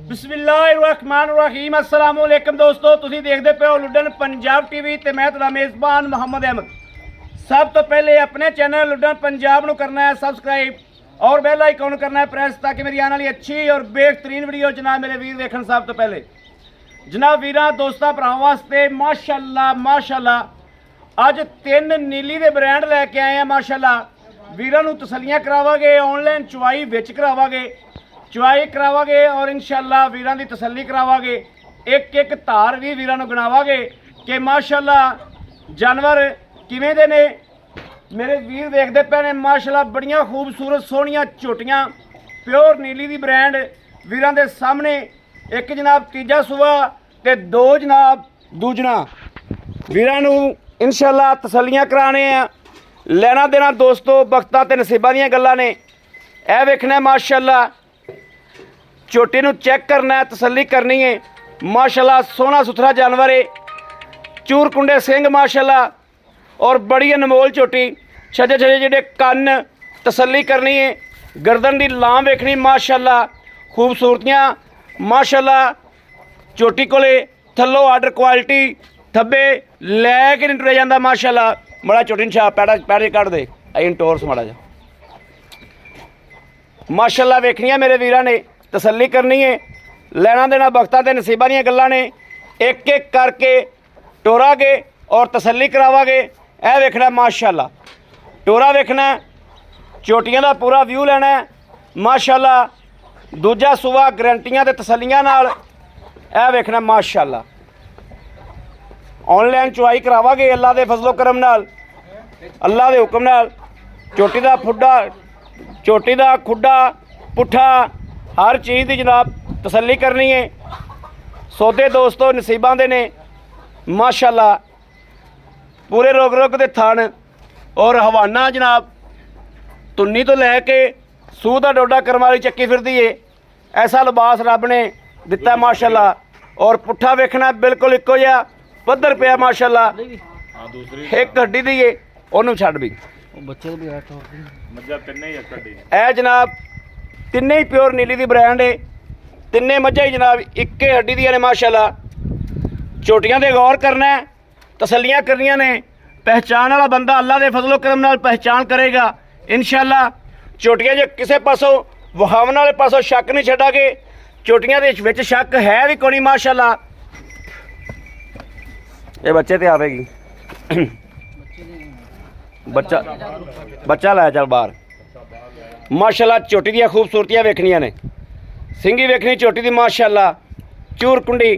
बिस्मिल्लाहिर्रहमानिर्रहीम अस्सलाम वालेकुम दोस्तों, तुसीं देखदे पे हो लुडन पंजाब टीवी ते मैं तुहाडा मेज़बान मोहम्मद अहमद। सब तो पहले अपने चैनल लुडन पंजाब नूं करना है सबसक्राइब और बेल आइकन करना है प्रेस, ताकि मेरी आने वाली अच्छी और बेहतरीन वीडियो जनाब मेरे वीर देखण। सब तो पहले जनाब वीरां दोस्तां भरावां वास्ते माशाअल्लाह अज 3 नीली दे ब्रांड लैके आए हैं। माशाअल्लाह वीरां नूं तसल्लियां करावांगे, ऑनलाइन चुवाई विच करावांगे, चुवाई करावांगे और इंशाअल्लाह वीरां दी तसल्ली करावांगे। एक एक धार भी वीरां नूं गिणावांगे कि माशाअल्लाह जानवर किवें दे ने। मेरे वीर देखदे पे ने माशाअल्लाह बड़ियां खूबसूरत सोहणियां झोटियां प्योर नीली दी ब्रांड वीरां दे सामने। एक जनाब तीजा सूआ ते 2 जनाब दूजना वीरां नूं इंशाअल्लाह तसल्लियां कराने आ। लेना देना दोस्तों बख्तां ते नसीबां दीयां गल्लां ने। ए वेखना माशाअल्लाह झोटी नूं चैक करना है, तसल्ली करनी है। माशाअल्लाह सोहना सुथरा जानवर है, चूर कुंडे सिंह माशाअल्लाह और बड़ी अनमोल झोटी। छजे छजे जिहड़े कन्न तसल्ली करनी है, गर्दन दी लां वेखनी माशाअल्लाह खूबसूरतियां माशाअल्लाह। झोटी कोले थल्लों आर्डर क्वालिटी थब्बे लैके नहीं टुरिया जांदा माशाअल्लाह। बड़ा झोटी नूं छाप पैर कट दे आई टोरस माड़ा जा माशाअल्लाह वेखनी है मेरे वीरां ने, तसल्ली करनी है। लेना देना बख्तां ते नसीबां दीयां गल्लां ने। एक एक करके टोरांगे और तसल्ली करावांगे। ए वेखना माशाअल्लाह टोरा वेखना, झोटियां दा पूरा व्यू लेना है माशाअल्लाह। दूजा सूआ गारंटियां ते तसल्लियां नाल। ए वेखना माशाअल्लाह ऑनलाइन चुवाई करावांगे अल्लाह दे फजलो करम नाल, अल्लाह दे हुक्म नाल। झोटी दा फुड्डा, झोटी दा खुड्डा पुट्ठा हर चीज़ की जनाब तसल्ली करनी है। सौदे दोस्तों नसीबां दे ने माशाअल्लाह। पूरे रोग रोग दे थन और हवाना जनाब तुन्नी तो लैके सूह दा डोडा करम वाली चक्की फिरदी है। ऐसा लिबास रब ने दिता माशाअल्लाह। और पुट्ठा वेखना बिल्कुल इक्को जिहा पद्धर पिया माशाअल्लाह। एक हड्डी दी है ओनू छड्ड भी ए जनाब तिन्ने ही प्योर नीली दी ब्रांड है। तिन्ने मझां ही जनाब इक्के हड्डी दियां ने माशाअल्लाह। झोटियां दे गौर करना है, तसल्लियां करनियां ने। पहचान वाला बंदा अल्लाह दे फजलो करम नाल पहचान करेगा इंशाअल्लाह। झोटियां जे किसी पासों वहावन वाले पासों शक नहीं छड्डांगे। झोटियां दे विच शक है भी कोई माशाअल्लाह। ये बच्चे ते आवेगी बच्चा लै चल बाहर माशाअल्लाह। झोटी दी खूबसूरतियां वेखनियां ने, सिंगी वेखनी झोटी दी माशाअल्लाह। चूर कुंडी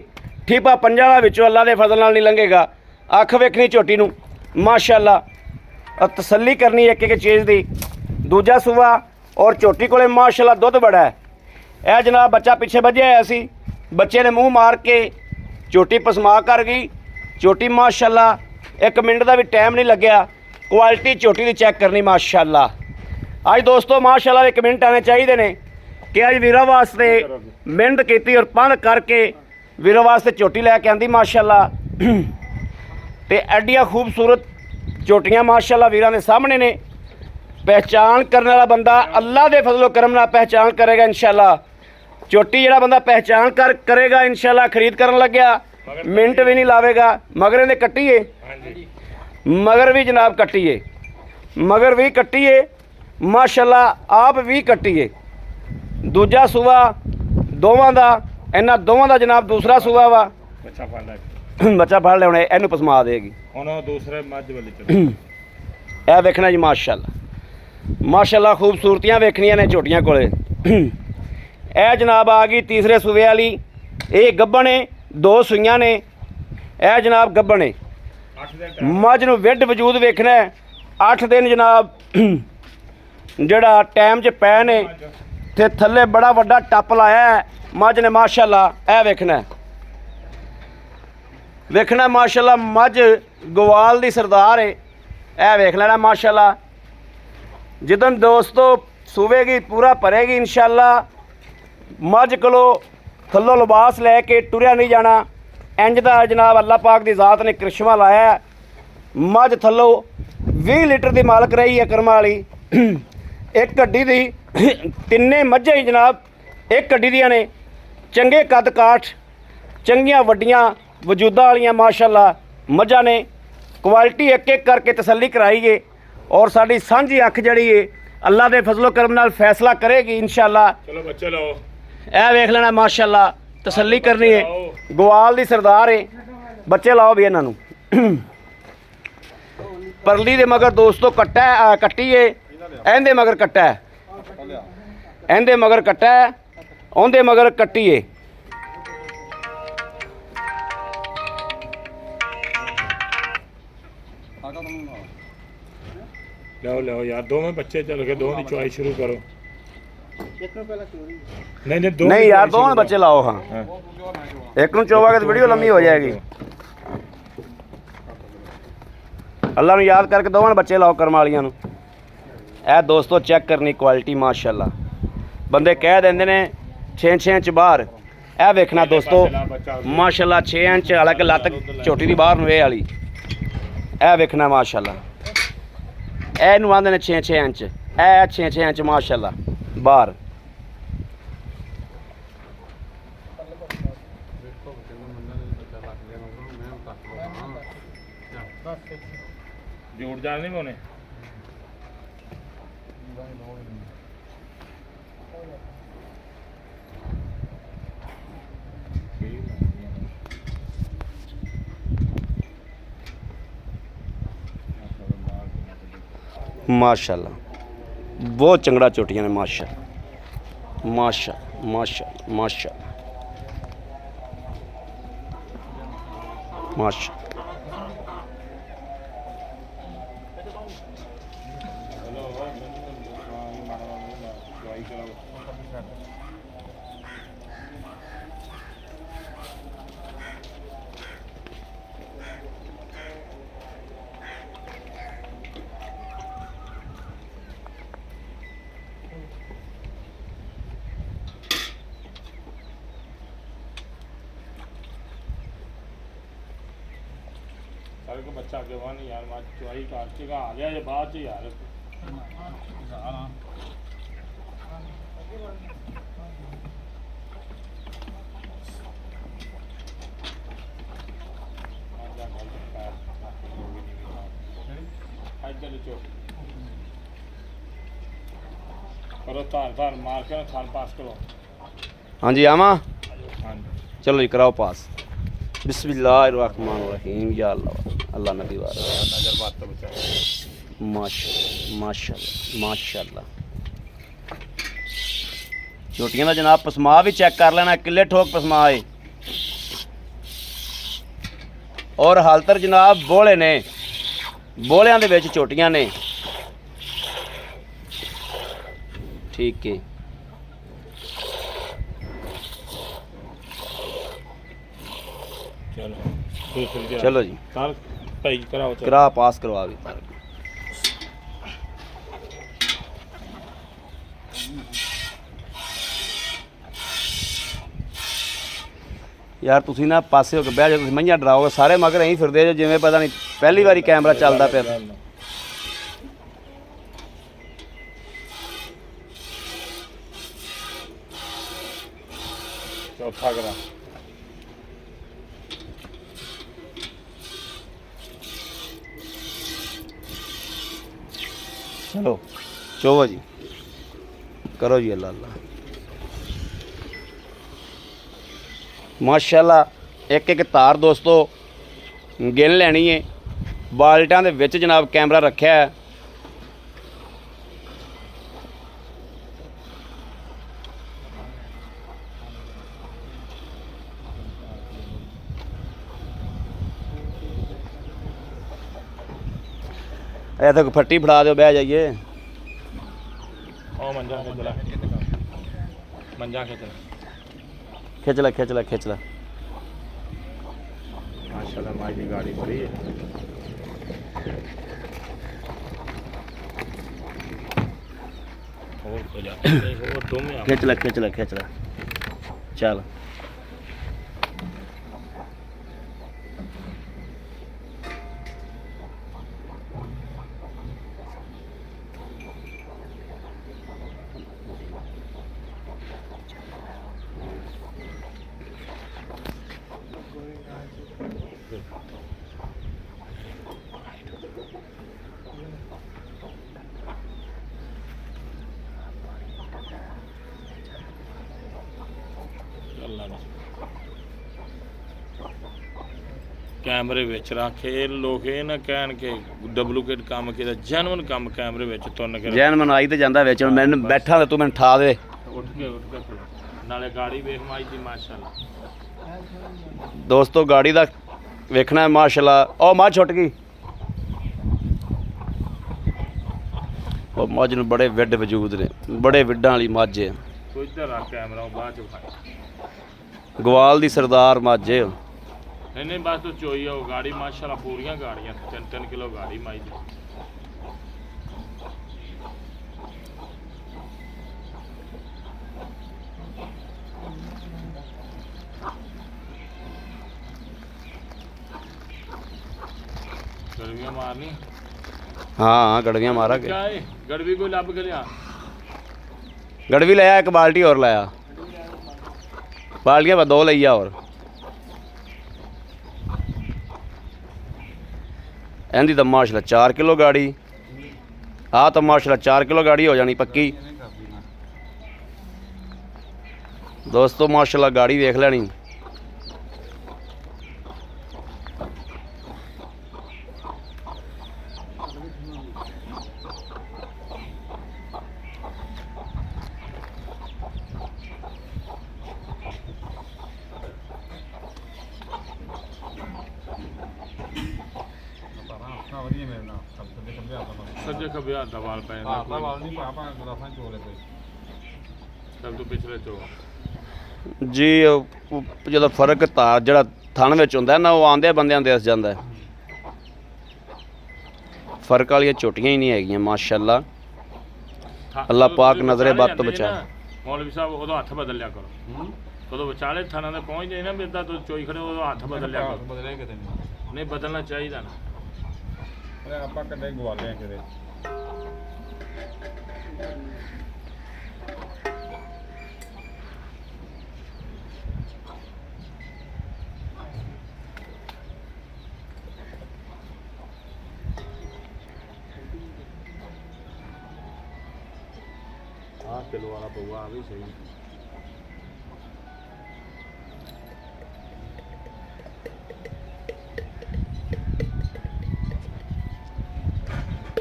ठीपा पंजा दा विचों अल्लाह दे फजल नाल नहीं लंघेगा। अख वेखनी झोटी नूं माशाअल्लाह। तसल्ली करनी एक एक चीज़ दी। दूजा सूआ और झोटी कोले माशाअल्लाह दुध बड़ा है। यह जनाब बच्चा पिछे बज्या होया सी, बच्चे ने मूँह मार के झोटी पसमा कर गई। झोटी माशाअल्लाह 1 मिनट का भी टाइम नहीं लग्या। क्वालिटी झोटी की चैक करनी माशाअल्लाह। अज दोस्तों माशाअल्लाह 1 मिनट आने चाहिए ने कि अज वीरों वास्ते मेहनत की और पंध करके वीरों वास्ते झोटी लैके आंदी माशाअल्लाह। ते एडियां खूबसूरत झोटियां माशाअल्लाह वीरां दे सामने ने। पहचान करने वाला बंदा अल्लाह दे फजलो करम नाल पहचान करेगा इंशाअल्लाह। झोटी जिहड़ा बंदा पहचान करेगा इंशाअल्लाह खरीद करन लग्या मिनट भी नहीं लावेगा। मगर इहदे कट्टीए, मगर भी जनाब कट्टीए, मगर भी कट्टीए माशाअल्लाह। आप भी कट्टीए। दूजा सूआ दोवां दा, इन्हां दोवां दा जनाब दूसरा सूआ वा। बच्चा फड़ लिया हुणे इहनूं पसमा देगी दूसरे मझ वाली। ए वेखना जी माशाअल्लाह माशाअल्लाह खूबसूरतियां वेखनियां ने झोटियां कोले। ए जनाब आ गई तीसरे सूबे वाली। ये गब्बन है, 2 सूइयां ने। ए जनाब गब्बन है। मझ नूं विड वजूद वेखना है। 8 दिन जनाब जिहड़ा टाइम च पै ने ते थल्ले बड़ा वड्डा टप लाया है मझ ने माशाअल्लाह। ए वेखना वेखना माशाअल्लाह मझ गवाल दी सरदार है। ए वेख लेना माशाअल्लाह। जिदन दोस्तों सूवेगी पूरा भरेगी इंशाअल्लाह। मझ कोलों थल्लों लिबास लैके टुरिया नहीं जाना। इंज दा जनाब अल्लाह पाक दी ज़ात ने करिश्मा लाया है। मझ थल्लों 20 लीटर की मालक रही है करम वाली। एक गड्डी दी तिन्ने मझां ही जनाब एक गड्डी दियां ने। ਚੰਗੇ ਕੱਦ ਕਾਠ, ਚੰਗੀਆਂ ਵੱਡੀਆਂ ਵਜੂਦਾਂ ਵਾਲੀਆਂ ਮਾਸ਼ਾਅੱਲਾ ਮੱਝਾਂ ਨੇ। ਕੁਆਲਿਟੀ ਇੱਕ ਇੱਕ ਕਰਕੇ ਤਸੱਲੀ ਕਰਾਈਏ ਔਰ ਸਾਡੀ ਸਾਂਝੀ ਅੱਖ ਜਿਹੜੀ ਏ ਅੱਲਾ ਦੇ ਫਜ਼ਲੋ ਕਰਮ ਨਾਲ ਫੈਸਲਾ ਕਰੇਗੀ इंशाअल्लाह। चलो बच्चे लाओ, ਇਹ ਵੇਖ ਲੈਣਾ ਮਾਸ਼ਾਅੱਲਾ, ਤਸੱਲੀ ਕਰਨੀ ਹੈ। ਗਵਾਲ ਦੀ ਸਰਦਾਰ ਏ, ਬੱਚੇ ਲਾਓ ਵੀ ਇਹਨਾਂ ਨੂੰ। ਪਰਲੀ ਦੇ ਮਗਰ ਦੋਸਤੋ ਕੱਟੀ ਏ, ਇਹਦੇ ਮਗਰ ਕੱਟਾ ਹੈ, ਇਹਦੇ ਮਗਰ ਕੱਟਾ ਹੈ, ਉਹਦੇ ਮਗਰ ਕੱਟੀ ਏ। लाओ लाओ यार, दो में बच्चे चल के दो की चॉइस शुरू करो। नहीं नहीं दो नहीं यार, दोनों बच्चे लाओ। हाँ, एक ਨੂੰ ਚੋਵਾਂਗੇ ਤਾਂ ਵੀਡੀਓ ਲੰਮੀ ਹੋ ਜਾਏਗੀ। ਅੱਲਾ ਨੂੰ ਯਾਦ ਕਰਕੇ ਦੋਵਾਂ ਬੱਚੇ ਲਾਓ ਕਰਮ ਵਾਲੀਆਂ ਨੂੰ। ਇਹ ਦੋਸਤੋ ਚੈੱਕ ਕਰਨੀ ਕੁਆਲਿਟੀ ਮਾਸ਼ਾਅੱਲਾ। ਬੰਦੇ ਕਹਿ ਦਿੰਦੇ ਨੇ 6 ਇੰਚ ਬਾਹਰ, ਇਹ ਵੇਖਣਾ ਦੋਸਤੋ ਮਾਸ਼ਾਅੱਲਾ 6 ਇੰਚ, ਹਾਲਾਂਕਿ ਲੱਤ ਝੋਟੀ ਦੀ ਬਾਹਰ ਨੂੰ ਇਹ ਵਾਲੀ, ਇਹ ਵੇਖਣਾ ਮਾਸ਼ਾਅੱਲਾ। ਇਹਨੂੰ ਆਂਦੇ ਨੇ 6 ਇੰਚ, ਇਹ 6 ਇੰਚ ਮਾਸ਼ਾਅੱਲਾ ਬਾਹਰ। जोड़ जाने नहीं होने। माशाल्लाह बहुत चंगड़ा चोटियां ने माशाल्लाह माशाल्लाह माशाल्लाह माशाल्लाह माशाल्लाह। सारे को बच्चा आगे वहाँ नहीं यार, माँ चुवाई काटने का आ गया ये बात ही यार। करो तार तार मार के थान पास करो। हाँ जी आमा, हाँ चलो जी कराओ पास। बिस्मिल्लाहिर्रहमानिर्रहीम। या अल्लाह, अल्लाह नबी वाला। नजर बात तो बचा। माशाल्लाह माशाल्लाह माशाल्लाह। छोटियां का जनाब पसमा भी चेक कर लेना, किले ठोक पसमा है। और हालतर जनाब बोले ने, बोलियां दे विच छोटियां ने। ठीक है, चलो जी तार भाई कराओ, करा पास करवा भी। यार तुसी ना पासे हो के बह जाओ, तुसी मईयां डराओगे सारे मगर यहीं फिरदे जो जिवें पता नहीं पहली बारी कैमरा चलदा पिया। चौथा करा। चलो चोवो जी, करो जी। अल्लाह अल्लाह माशाल्लाह। एक एक तार दोस्तों गिन लैनी है। बाल्टां दे विच जनाब कैमरा रखा है। ऐसा फट्टी फड़ा दो, बह जाइए। ओ मंजा खिचला, मंजा खिचला, खिचला खिचला खिचला। माशाल्लाह माई की गाड़ी बड़ी है। और तो जा, और तुम ही खिचला खिचला खिचला। चल ਗੱਲਾਂ ਦਾ ਕੈਮਰੇ ਵਿੱਚ ਰੱਖੇ ਲੋਕ ਇਹ ਨਾ ਕਹਿਣ ਕਿ ਡੁਪਲੀਕੇਟ ਕੰਮ ਕੀਤਾ ਜੈਨੂਇਨ ਕੰਮ ਕੈਮਰੇ ਵਿੱਚ ਤੁੰਨ ਕੇ ਜੈਨ ਮਨ ਆਈ ਤੇ ਜਾਂਦਾ ਵਿੱਚ ਹੁਣ ਮੈਨੂੰ ਬੈਠਾ ਤੇ ਤੂੰ ਮੈਨੂੰ ਠਾ ਦੇ ਉੱਠ ਕੇ ਖਲੋ। ਨਾਲੇ ਗਾੜੀ ਵੇਖ ਮਾਈ ਦੀ ਮਾਸ਼ਾਅੱਲਾ ਦੋਸਤੋ ਗਾੜੀ ਦਾ ਵੇਖਣਾ ਹੈ ਮਾਸ਼ਾਅੱਲਾ ਉਹ ਮੱਝ ਛੁੱਟ ਗਈ ਉਹ ਮੱਝ ਨੂੰ ਬੜੇ ਵਿੱਡ ਵਜੂਦ ਨੇ ਬੜੇ ਵਿੱਡਾਂ ਵਾਲੀ ਮੱਝ ਹੈ ਕੋਈ ਇੱਧਰ ਰੱਖ ਕੈਮਰਾ ਉਹ ਬਾਅਦ ਚ ਵਿਖਾਈ ਗਵਾਲ ਦੀ ਸਰਦਾਰ ਮੱਝ ਹੈ ਉਹ। ਨਹੀਂ ਬਸ ਤੂੰ ਚੋਈ ਆ ਉਹ ਗਾੜੀ ਮਾਸ਼ਾਅੱਲਾ ਪੂਰੀਆਂ ਗਾੜੀਆਂ 3-3 ਕਿਲੋ ਗਾੜੀ ਮਾਈ ਦੀ ਗੜਵੀਆਂ ਮਾਰਨੀ ਹਾਂ ਗੜਵੀਆਂ ਮਾਰਾਂਗੇ ਕਿਆ ਏ ਗੜਵੀ ਕੋਈ ਲੱਭ ਕੇ ਲਿਆ ਗੜਵੀ ਲਿਆ ਇੱਕ ਬਾਲਟੀ ਹੋਰ ਲਾਇਆ ਬਾਲਟੀਆਂ ਬਸ 2 ਲਈ ਆ ਹੋਰ ਇਹਦੀ ਤਾਂ ਮਾਸ਼ਾਅੱਲਾ 4 ਕਿਲੋ ਗਾੜੀ ਆ ਤਾਂ ਮਾਸ਼ਾਅੱਲਾ 4 ਕਿਲੋ ਗਾੜੀ ਹੋ ਜਾਣੀ ਪੱਕੀ ਦੋਸਤੋ ਮਾਸ਼ਾਅੱਲਾ ਗਾੜੀ ਵੇਖ ਲੈਣੀ ਸੱਜੇ ਖੱਬੇ ਹੱਥ ਦਾ ਵਾਲ ਪੈ ਜਾਂਦਾ ਸਭ ਤੋਂ ਪਿਛਲੇ ਚੋ ਜੀ ਉਹ ਜਦੋਂ ਫਰਕ ਤਾਰ ਜਿਹੜਾ ਥਣ ਵਿੱਚ ਹੁੰਦਾ ਨਾ ਉਹ ਆਂਦੇ ਬੰਦਿਆਂ ਦੇ ਦਿਸ ਜਾਂਦਾ ਫਰਕ ਵਾਲੀਆਂ ਝੋਟੀਆਂ ਹੀ ਨਹੀਂ ਹੈਗੀਆਂ ਮਾਸ਼ਾਅੱਲਾ ਅੱਲਾ ਪਾਕ ਨਜ਼ਰੇ ਬੱਤ ਤੋਂ ਬਚਾ ਮੌਲਵੀ ਸਾਹਿਬ ਉਦੋਂ ਹੱਥ ਬਦਲ ਲਿਆ ਕਰੋ ਉਦੋਂ ਵਿਚਾਲੇ ਥਾਣਾ ਦੇ ਪਹੁੰਚ ਜਾਈ ਨਾ ਬਿਰਦਾ ਤੂੰ ਚੋਈ ਖੜੇ ਉਦੋਂ ਹੱਥ ਬਦਲ ਲਿਆ ਕਰੋ ਬਦਲਿਆ ਕਿਤੇ ਨਹੀਂ ਬਦਲਣਾ ਚਾਹੀਦਾ ਨਾ ਆਪਾਂ ਕੱਢੇ ਗਵਾਲਿਆਂ ਕਿਤੇ ਕਿਲੋ ਵਾਲਾ ਪਊਆ ਆ ਵੀ ਸਹੀ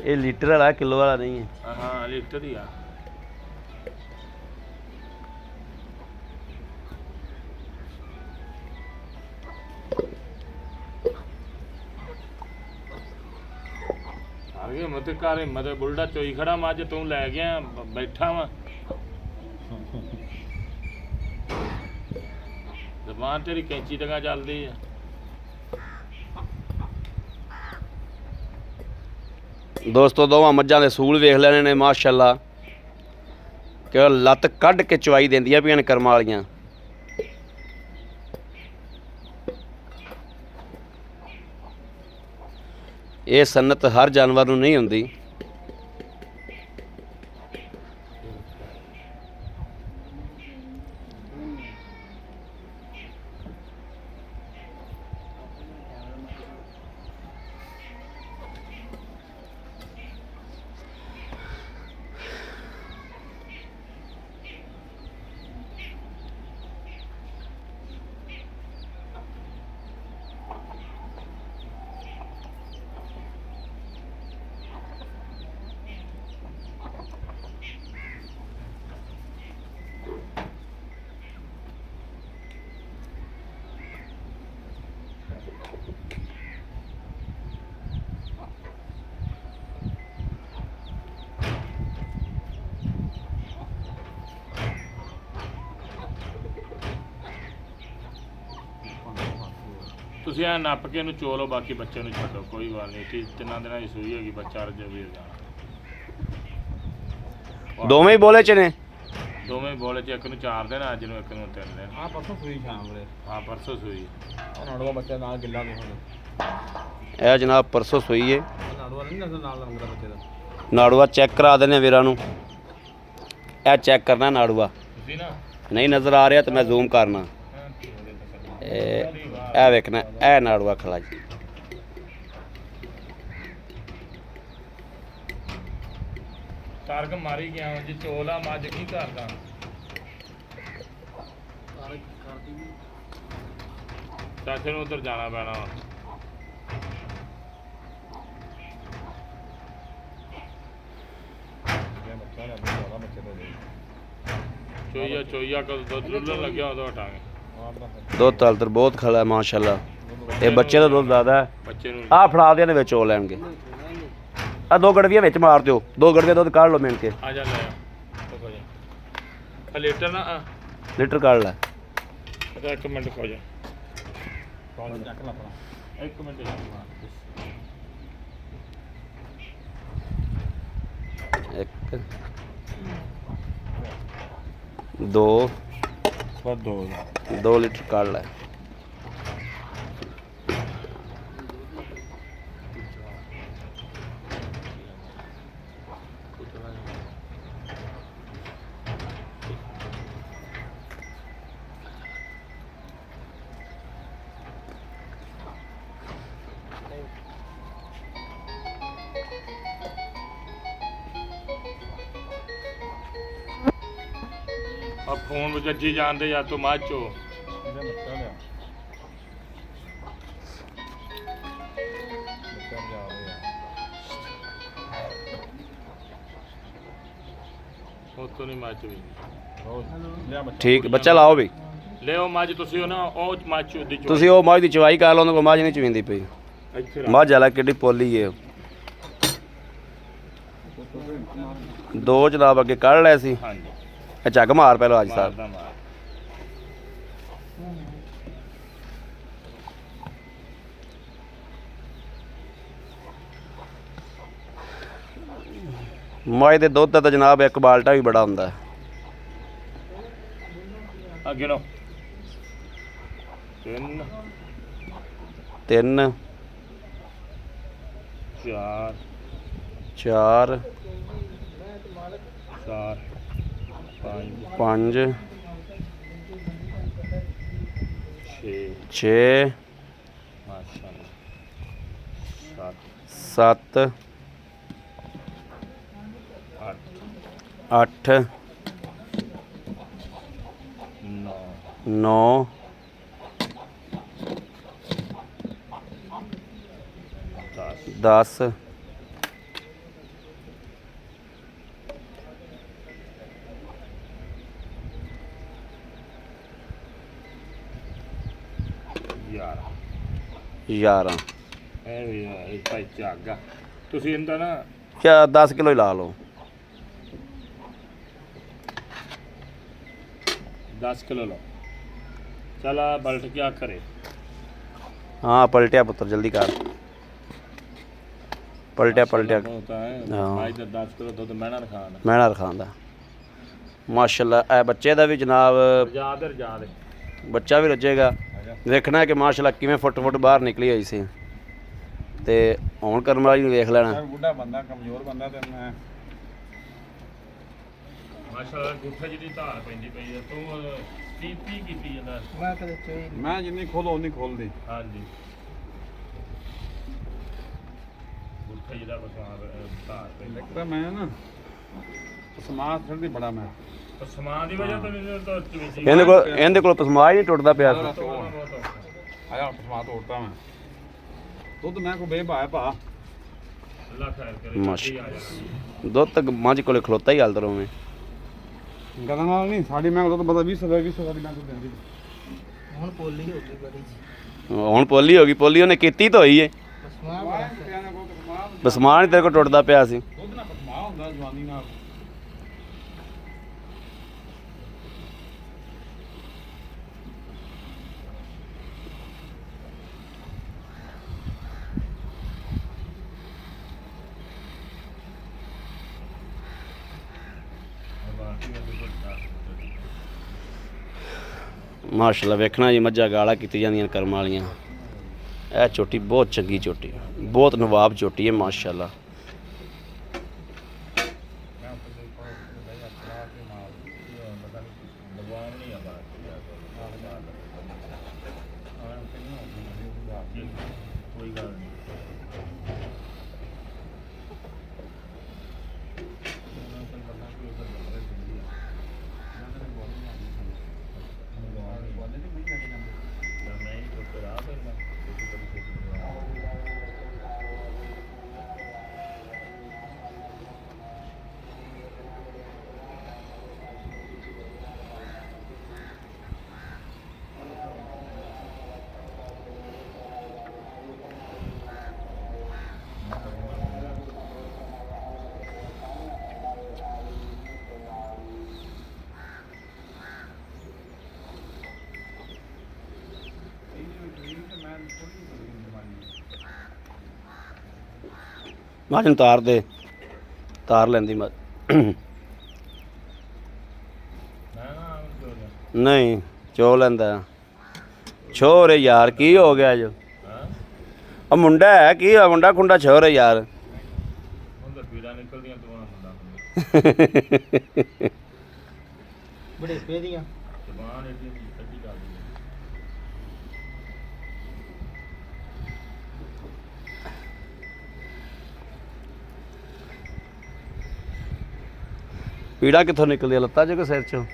ਇਹ ਲੀਟਰ ਵਾਲਾ ਕਿਲੋ ਵਾਲਾ ਨਹੀਂ ਹੈ ਹਾਂ ਲੀਟਰ ਹੀ ਆ ਆਗੇ ਮਤੇ ਘਰੇ ਮਤੇ ਬੁਲਡਾ ਚੋਈ ਖੜਾ ਮੱਝ ਤੂੰ ਲੈ ਗਿਆ ਬੈਠਾ ਵਾ ਜ਼ਬਾਨ ਤੇਰੀ ਕੈਂਚੀ ਤੱਕ ਚੱਲਦੀ ਆ ਦੋਸਤੋ ਦੋਵਾਂ ਮੱਝਾਂ ਦੇ ਸੂਲ ਵੇਖ ਲੈਣੇ ਨੇ ਮਾਸ਼ਾਅੱਲਾ ਕਿ ਲੱਤ ਕੱਢ ਕੇ ਚਵਾਈ ਦਿੰਦੀਆਂ ਪਈਆਂ ਨੇ ਕਰਮਾਂ ਵਾਲੀਆਂ ਇਹ ਸੰਨਤ ਹਰ ਜਾਨਵਰ ਨੂੰ ਨਹੀਂ ਹੁੰਦੀ ਤੁਸੀਂ ਐ ਨੱਪ ਕੇ ਇਹਨੂੰ ਚੋ ਲਓ ਬਾਕੀ ਬੱਚੇ ਨੂੰ ਛੱਡੋ ਕੋਈ ਗੱਲ ਨਹੀਂ ਕਿ ਤਿੰਨਾਂ ਦਿਨਾਂ ਦੀ ਸੂਈ ਹੈਗੀ ਬੱਚਾ ਰਜੇ ਵੀ ਜਾਣਾ ਦੋਵੇਂ ਹੀ ਬੋਲੇ ਚ ਨੇ ਦੋਵੇਂ ਬੋਲੇ ਚ ਇੱਕ ਨੂੰ 4 ਦਿਨ ਅੱਜ ਨੂੰ ਇੱਕ ਨੂੰ 3 ਦਿਨ ਆ ਪਰਸੋਂ ਸੂਈ ਸ਼ਾਮ ਵੇਲੇ ਹਾਂ ਪਰਸੋਂ ਸੂਈ ਉਹ ਨਾੜੂਆ ਬੱਚਾ ਨਾਲ ਗਿੱਲਾ ਦੇ ਹੁਣ ਇਹ ਜਨਾਬ ਪਰਸੋਂ ਸੂਈ ਏ ਨਾੜੂਆ ਨਹੀਂ ਨਾਲ ਲੰਗਦਾ ਬੱਚੇ ਦਾ ਨਾੜੂਆ ਚੈੱਕ ਕਰਾ ਦਿੰਦੇ ਵੀਰਾਂ ਨੂੰ ਇਹ ਚੈੱਕ ਕਰਨਾ ਨਾੜੂਆ ਤੁਸੀਂ ਨਾ ਨਹੀਂ ਨਜ਼ਰ ਆ ਰਿਹਾ ਤੇ ਮੈਂ ਜ਼ੂਮ ਕਰਨਾ ਇਹ ਵੇਖਣਾ ਇਹ ਨਾੜੂਆ ਖਲਾ ਜੀ ਤਾਰਕ ਮਾਰੀ ਗਿਆ ਜੀ ਚੋਲਾ ਮੱਝ ਕੀ ਕਰਦਾ ਚਾਚੇ ਨੂੰ ਉੱਧਰ ਜਾਣਾ ਪੈਣਾ ਵਾ। ਬੱਚਾ ਲੈ ਜ਼ਿਆਦਾ ਬੱਚੇ ਤੋਂ ਚੋਈਆ ਕਦੋਂ ਦੁੱਧ ਡੁੱਲਣ ਲੱਗਿਆ ਉਦੋਂ ਹਟਾਂਗੇ। ਦੁੱਧ ਤਲਤਰ ਬਹੁਤ ਖਲਾ ਮਾਸ਼ਾਅੱਲਾ। ਇਹ ਬੱਚੇ ਦਾ ਦੁੱਧ ਜ਼ਿਆਦਾ ਹੈ। ਬੱਚੇ ਨੂੰ ਆਹ ਫੜਾ ਦਿਆਂ ਦੇ ਵਿੱਚ ਉਹ ਲੈਣਗੇ। ਆ 2 ਗੜਵੀਆਂ ਵਿੱਚ ਮਾਰ ਦਿਓ, 2 ਗੜਵੀਆਂ ਦੁੱਧ ਕੱਢ ਲਓ ਮਿਣ ਕੇ। ਆ ਜਾ ਲੈ ਆ ਲੀਟਰ ਨਾ ਲੀਟਰ ਕੱਢ ਲੈ। ਅੱਛਾ 1 ਮਿੰਟ ਖੋ ਜਾ। ਚੱਕ ਲਾ ਆਪਣਾ 1 ਮਿੰਟ ਇੱਕ 2 ਬਸ 2 ਲੀਟਰ ਕੱਢ ਲੈ। ਆ ਫੋਨ ਵਿੱਚ ਅੱਜੀ ਜਾਂਦੇ ਜਾਂ ਤੂੰ ਮਾਚੋ ਇਹਦਾ ਬੱਚਾ ਲਿਆ ਬੱਚਾ ਜਾ ਰਿਹਾ ਉਹ ਤੋਂ ਨਹੀਂ ਮਾਚ ਵੀ ਲਿਆ ਬੱਚਾ ਠੀਕ ਬੱਚਾ ਲਾਓ ਵੀ। ਲਿਓ ਮੱਝ ਤੁਸੀਂ ਉਹ ਨਾ ਉਹ ਮੱਝ ਦੀ ਚੋਈ ਤੁਸੀਂ ਉਹ ਮੱਝ ਦੀ ਚਵਾਈ ਕਰ ਲਓ, ਉਹਨਾਂ ਕੋਲ ਮੱਝ ਨਹੀਂ ਚਵੀਂਦੀ ਪਈ। ਇੱਥੇ ਰੱਖ। ਮੱਝ ਵਾਲਾ ਕਿੱਡੀ ਪੋਲੀ ਏ। 2 ਜਨਾਬ ਅੱਗੇ ਕੱਢ ਲਏ ਸੀ। ਹਾਂਜੀ ਇਹ ਝੱਗ ਮਾਰ ਪਹਿਲਾਂ ਅੱਜ ਸਾਹਿਬ। ਮਾਰਦਾ ਮਾਰ ਮੱਝ ਦੇ ਦੁੱਧ ਦਾ ਤਾਂ ਜਨਾਬ ਇੱਕ ਬਾਲਟਾ ਵੀ ਬੜਾ ਹੁੰਦਾ ਹੈ। ਅੱਗੇ ਲੋ 3 3 4 4 4 5 6 6 ਮਾਸ਼ਾਅੱਲਾ 7 8 8 9 9 10 10 11 ਇਹ ਵੀ ਇਹ ਭਾਈ ਝਾਗਾ ਤੁਸੀਂ ਇਹਦਾ ਨਾ ਕਿਆ 10 ਕਿਲੋ ਹੀ ਲਾ ਲਓ। 10 ਕਿਲੋ ਲਓ ਚਲਾ ਬਲਟ ਕਿਆ ਕਰੇ ਹਾਂ ਪਲਟਿਆ ਪੁੱਤਰ ਜਲਦੀ ਕਰ। ਪਲਟਿਆ ਹੋਤਾ ਹੈ ਹਾਂ। ਭਾਈ ਦਾ 10 ਕਿਲੋ ਦੁੱਧ ਮਹਿਣਾ ਰਖਾਣਾ ਮਹਿਣਾ ਰਖਾਂਦਾ ਮਾਸ਼ਾਅੱਲਾ। ਇਹ ਬੱਚੇ ਦਾ ਵੀ ਜਨਾਬ ਰਜਾ ਦੇ ਬੱਚਾ ਵੀ ਰੱਜੇਗਾ। ਵੇਖਣਾ ਕਿ ਮਾਸ਼ਾਅੱਲਾ ਕਿਵੇਂ ਫੁੱਟ ਬਾਹਰ ਨਿਕਲੀ ਹੋਈ ਸੀ ਤੇ ਹੁਣ ਕਰਮ ਵਾਲੀ ਨੂੰ ਵੇਖ ਲੈਣਾ। ਬੁੱਢਾ ਬੰਦਾ ਕਮਜ਼ੋਰ ਬੰਦਾ ਤੇ ਮੈਂ ਮਾਸ਼ਾਅੱਲਾ ਗੁੱਠੇ ਜਿਹੀ ਧਾਰ ਪੈਂਦੀ ਪਈ ਹੈ ਤੂੰ ਕੀ ਕੀਤੀ ਜਾਂਦਾ ਮੈਂ ਜਿੰਨੀ ਖੋਲੋ ਉਨੀ ਖੋਲਦੀ ਹਾਂਜੀ ਗੁੱਠੇ ਜਿਹਦਾ ਬਸਾਰ ਧਾਰ ਪੈਂਦੀ ਤਾਂ ਮੈਂ ਨਾ ਸਮਾਜ ਛੱਡਦੀ ਬੜਾ ਮੈਂ ਪਰ ਸਮਾਨ ਦੀ ਵਜ੍ਹਾ ਤੋਂ ਮੈਨੂੰ ਤਾਂ ਚੁਣੀ ਇਹਦੇ ਕੋਲ ਪਸਮਾਜ ਨਹੀਂ ਟੁੱਟਦਾ ਪਿਆ ਸੀ। ਆਇਆ ਸਮਾਜ ਤੋੜਦਾ ਮੈਂ ਦੁੱਧ ਮੈਂ ਕੋ ਬੇਭਾਇਆ ਭਾ ਅੱਲਾ ਖੈਰ ਕਰੇ ਮਾਸ਼ਾ- ਆ ਜਾਣਾ ਦੁੱਧ ਤੱਕ ਮੱਝ ਕੋਲੇ ਖਲੋਤਾ ਹੀ ਹਾਲਤ ਰੋਵੇਂ। ਗੱਲਾਂ ਨਾਲ ਨਹੀਂ ਸਾਡੀ ਮੈਂ ਦੁੱਧ ਪਤਾ 20 ਰੁਪਏ 20 ਦੀ ਮੈਂ ਦੁੱਧ ਦਿੰਦੀ ਹੁਣ ਪੋਲੀ ਹੋ ਗਈ ਬੜੀ ਜੀ। ਹੁਣ ਪੋਲੀ ਹੋ ਗਈ। ਪੋਲੀ ਉਹਨੇ ਕੀਤੀ ਤਾਂ ਹੋਈ ਏ। ਪਸਮਾਨ ਹੀ ਤੇਰੇ ਕੋਲ ਟੁੱਟਦਾ ਪਿਆ ਸੀ। ਦੁੱਧ ਨਾ ਪਸਮਾ ਹੁੰਦਾ ਜਵਾਨੀ ਨਾਲ ਮਾਸ਼ਾਅੱਲਾ ਵੇਖਣਾ ਜੀ ਮੱਝਾਂ ਗਾਲਾਂ ਕੀਤੀ ਜਾਂਦੀਆਂ ਕਰਮ ਵਾਲੀਆਂ। ਇਹ ਝੋਟੀ ਬਹੁਤ ਚੰਗੀ ਝੋਟੀ ਬਹੁਤ ਨਵਾਬ ਝੋਟੀ ਹੈ ਮਾਸ਼ਾਅੱਲਾ। ਕੋਈ ਗੱਲ ਨਹੀਂ ਮੱਝ ਨੂੰ ਤਾਰ ਦੇ, ਤਾਰ ਲੈਂਦੀ ਮੱਝ। ਨਹੀਂ ਚੋ ਲੈਂਦਾ। ਛੋਰ ਯਾਰ ਕੀ ਹੋ ਗਿਆ ਜੋ? ਉਹ ਮੁੰਡਾ ਹੈ ਕੀ ਆ? ਮੁੰਡਾ ਖੁੰਡਾ ਛੋਰ ਯਾਰ। ਹੁਣ ਤਾਂ ਪੀੜਾ ਨਿਕਲਦੀਆਂ ਤੂੰ ਹੁੰਦਾ ਬੜੇਪੇ ਦੀਆਂ ਜ਼ਬਾਨ ਏਡੀ ਕੱਢੀ ਕਰਦੀ ਹੈ। ਪੀੜਾ ਕਿੱਥੋਂ ਨਿਕਲਦੀ ਆ? ਲੱਤਾਂ 'ਚੋਂ ਕਿ ਸਿਰ 'ਚੋਂ?